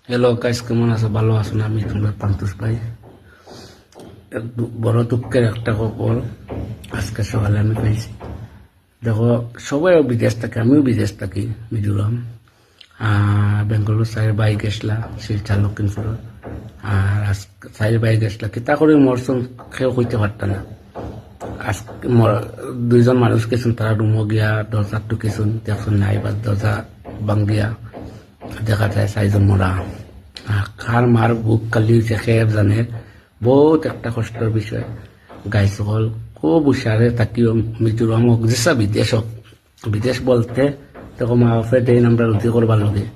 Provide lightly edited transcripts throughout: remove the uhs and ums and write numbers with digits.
Hello guys, কেমন আছো? ভালো আছো না? আমি তোমরা পান্তুষ ভাই। বড় দুঃখের একটা খবর আজকে সকালে আমি পাইছি। দেখো, সবাই বিদেশ থাকে, আমিও বিদেশ থাকি, মিজোরাম। বেঙ্গালুরু সাইড বাইক গেছলা শিলচর লক্ষিমপুর। আর সাইড বাইক গেছলা কিতা করে মরসুম কেউ কইতে পারত না। আজকে দুইজন মানুষ গেছেন, তারা রুমো গিয়া দরজা টুকেছেন, দেখছেন নাই বা দরজা ভাঙ্গিয়া দেখা যায় চাইজন মরা। খার মার বুক কালি হয়েছে খেয়ে জানে। বহুত একটা কষ্টের বিষয়। গাই সকল খুব হুশারে তাকিও মিজোরাম হোক যেসা বিদেশ হোক, বিদেশ বলতে তখন মা বাপে দেন আমরা রুটি করবার লগে।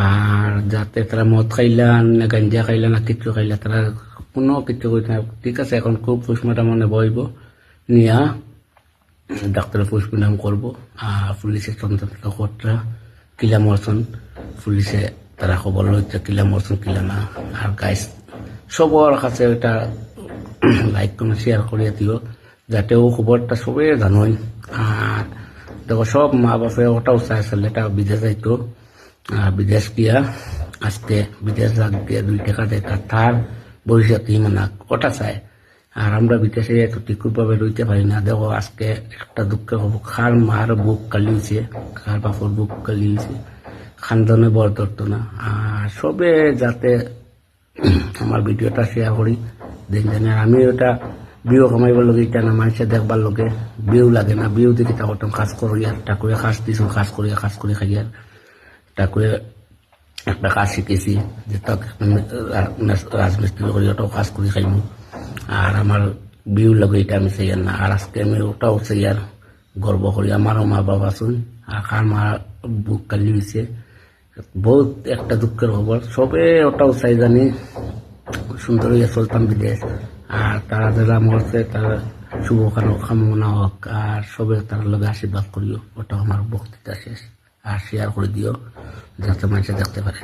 আর যাতে তারা মদ খাইলা না গাঞ্জা খাইলা না কিছু খাইলা, তারা কোনো কিছু করি না। ঠিক আছে, এখন খুব পোস্টমর্টম মনে বইব নিয়া ডাক্তারের পোস্টমর্টম করবো। আর পুলিশের তদন্ত করতে কিলা মরসন, পুলিশে তারা খবর লইতে কিলা মরসন কিলা না। আর গাইস সবার কাছে এটা লাইক কোনো শেয়ার করিয়া দিও, যাতে ও খবরটা সবে জানোই। আর দেখো, সব মা বাপে ওটাও চাইছিল এটা বিদেশ যাইতো। বিদেশ গিয়া আজকে বিদেশ লাগ গিয়া 2 টাকা দেখা তার ভবিষ্যৎ মানে ওটা চায়। আর আমরা বিদেশে এত টিকুরভাবে রইতে পারি না। দেখো, আজকে একটা দুঃখের খবর, খার মার বুক কালিয়েছে, খার বাপর বুক কালিয়েছে, খানদনে বর ধরতো না। আর সবে যাতে আমার ভিডিওটা শেয়ার করি দেন জানে। আমি ওটা বিও কামাইবার লগে এটা না, মানুষের দেখবার লগে বিও লাগে না। বিও দেখি তা করতাম কাজ করিয়া টাকুয়ে কাজ দিয়েছ, কাজ করি খাইয়া টাকুয়ে একটা কাজ শিখেছি, যে রাজমিস্ত্রি করি ওটাও কাজ করি খাইব। আর আমার বিউ লাগে এটা আমি চাই না। আর আজকে আমি ওটাও চাই আর গর্ব করি। আমারও মা বাবা শুন, আর মা বুক কালি হয়েছে। বহুত একটা দুঃখের খবর, সবে ওটাও চাই জানি সুন্দর হইয়া চলতাম বিদেশ। আর তারা যারা মরছে তারা শুভ কামনা হোক, আর সবে তার লগে আশীর্বাদ করিও। ওটাও আমার বক্তৃতা শেষ। আর শেয়ার করে দিও যাতে মানুষে দেখতে পারে।